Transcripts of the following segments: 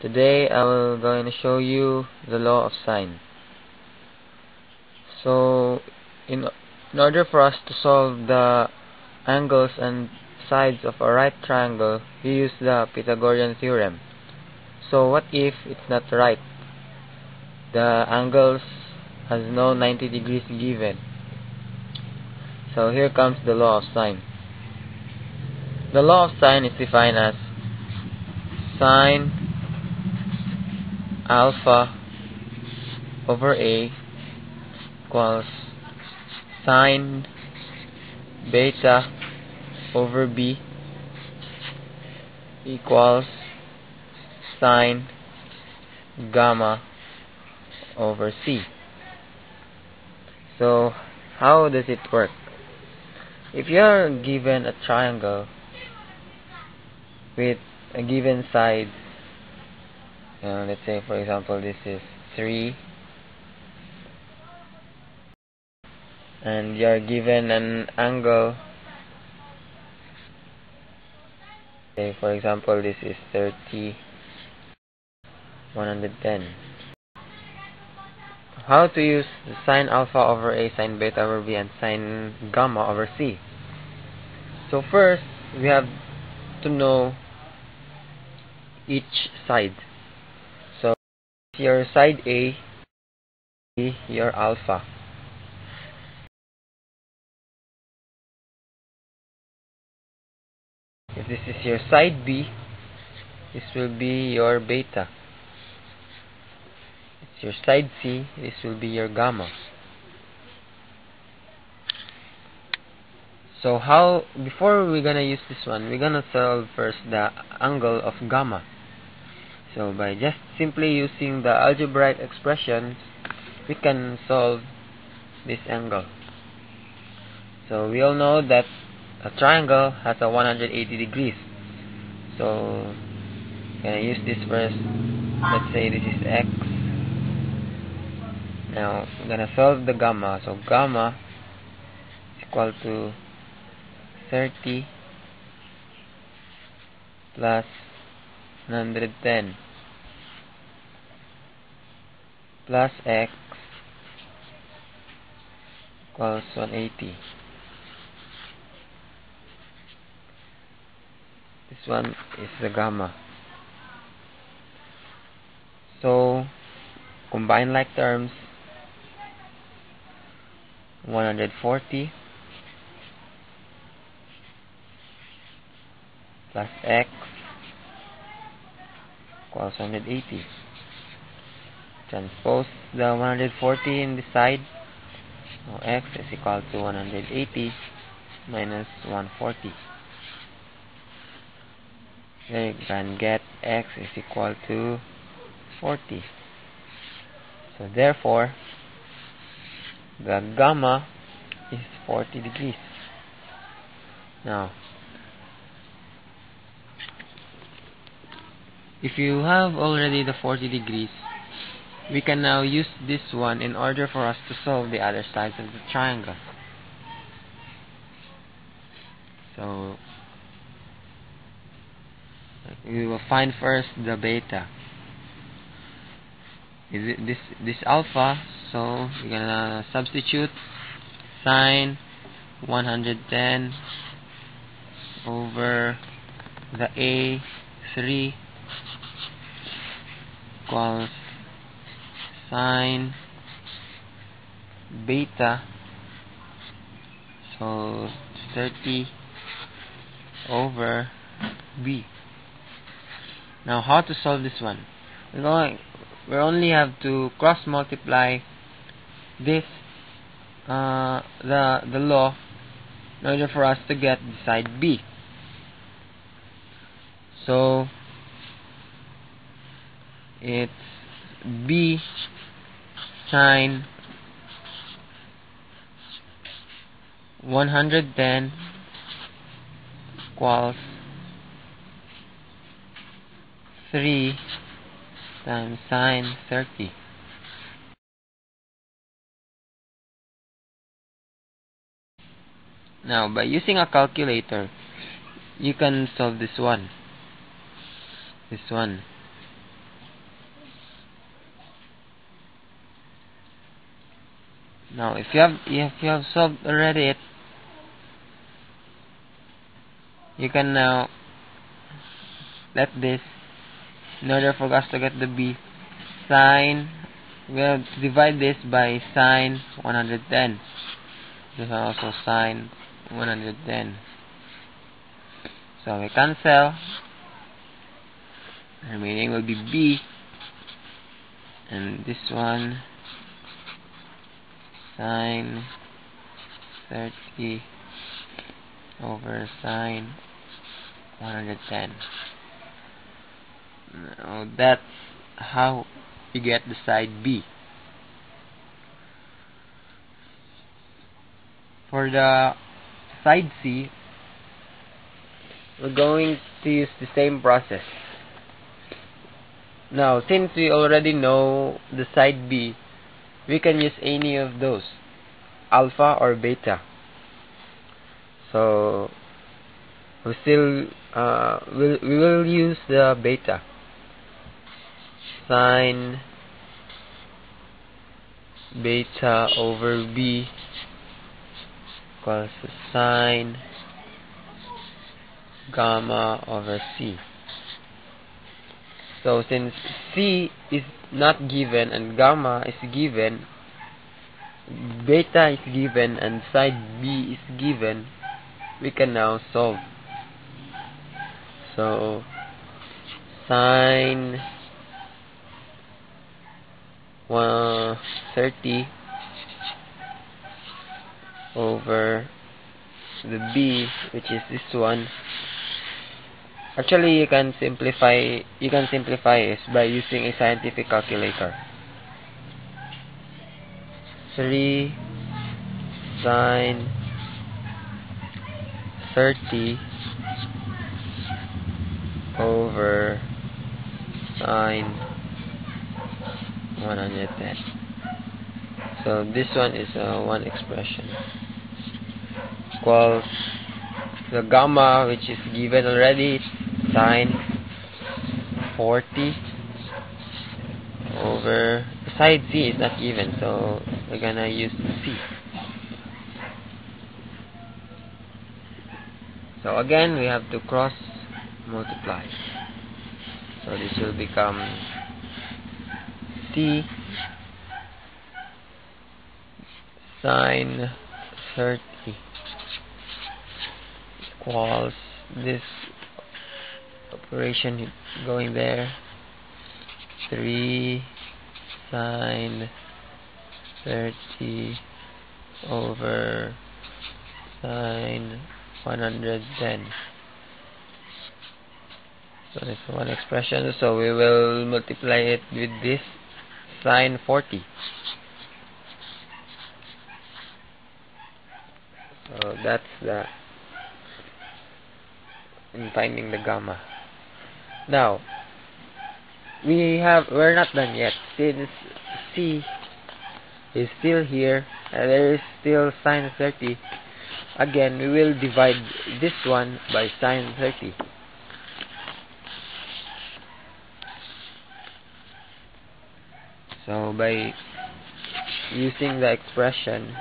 Today I'm going to show you the law of sine. So in order for us to solve the angles and sides of a right triangle, we use the Pythagorean theorem. So what if it's not right? The angles has no 90 degrees given. So here comes the law of sine. The law of sine is defined as sine alpha over A equals sine beta over B equals sine gamma over C. So how does it work? If you are given a triangle with a given side, let's say for example this is 3, and you are given an angle, say for example this is 30, 110. How to use sine alpha over A, sine beta over B, and sine gamma over C? So first, we have to know each side. So your side A, your alpha. If this is your side B, this will be your beta. It's your side C, this will be your gamma. So before we're gonna use this one, we're gonna solve first the angle of gamma. So by just simply using the algebraic expressions, we can solve this angle. So we all know that a triangle has a 180 degrees. So I'm gonna use this first. Let's say this is x. Now I'm gonna solve the gamma. So gamma is equal to 30 plus 110 plus x equals 180. This one is the gamma. So combine like terms, 140 plus x equals 180. Transpose the 140 in the side. So x is equal to 180 minus 140. There you can get x is equal to 40. So therefore, the gamma is 40 degrees. Now, if you have already the 40 degrees, we can now use this one in order for us to solve the other sides of the triangle. So we will find first the beta. Is it this alpha? So we're gonna substitute sine 110 over the A3 equals sine beta, so 30 over B. Now how to solve this one? We only have to cross multiply this the law in order for us to get the side B. So it's B sine 110 equals 3 times sine 30. Now by using a calculator, you can solve this one. Now if you have solved already it, you can now let this, in order for us to get the b, we'll divide this by sine 110. This one also sine 110. So we cancel. The remaining will be b, and this one sine 30 over sine 110. Now that's how you get the side b. For the side c, we're going to use the same process. Now, since we already know the side b, we can use any of those, alpha or beta. So we will use the beta. Sine beta over b equals sine gamma over c. So since c is not given and gamma is given, beta is given and side b is given, we can now solve. So sine 130 over the b, which is this one. Actually, you can simplify this by using a scientific calculator. 3 sine 30 over sine 110. So this one is one expression equals the gamma, which is given already, sine 40 over side c is not given, so we're gonna use c. So again, we have to cross multiply. So this will become c sine 30 equals this operation going there, 3 sine 30 over sine 110. So this is one expression, so we will multiply it with this sine 40. So that's the in finding the gamma. Now we're not done yet, since c is still here and there is still sine 30. Again, we will divide this one by sine 30. So by using the expression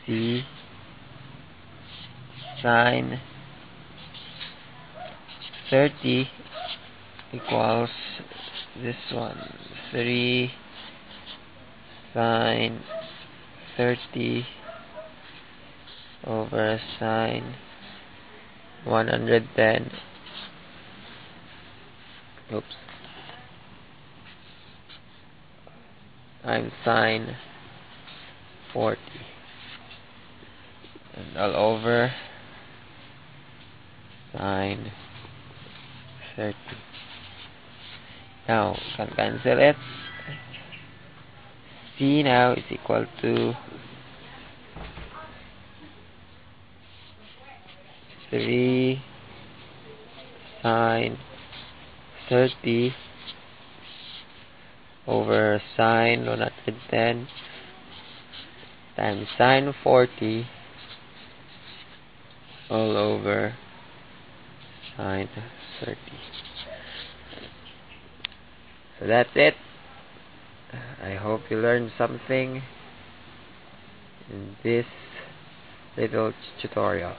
c sine 30 equals this one, 3 sine 30 over sine 110. Times sine 40 and all over sine 30. Now can cancel it. C now is equal to 3 sine 30 over sine 110 times sine 40 all over sine 30. So that's it. I hope you learned something in this little tutorial.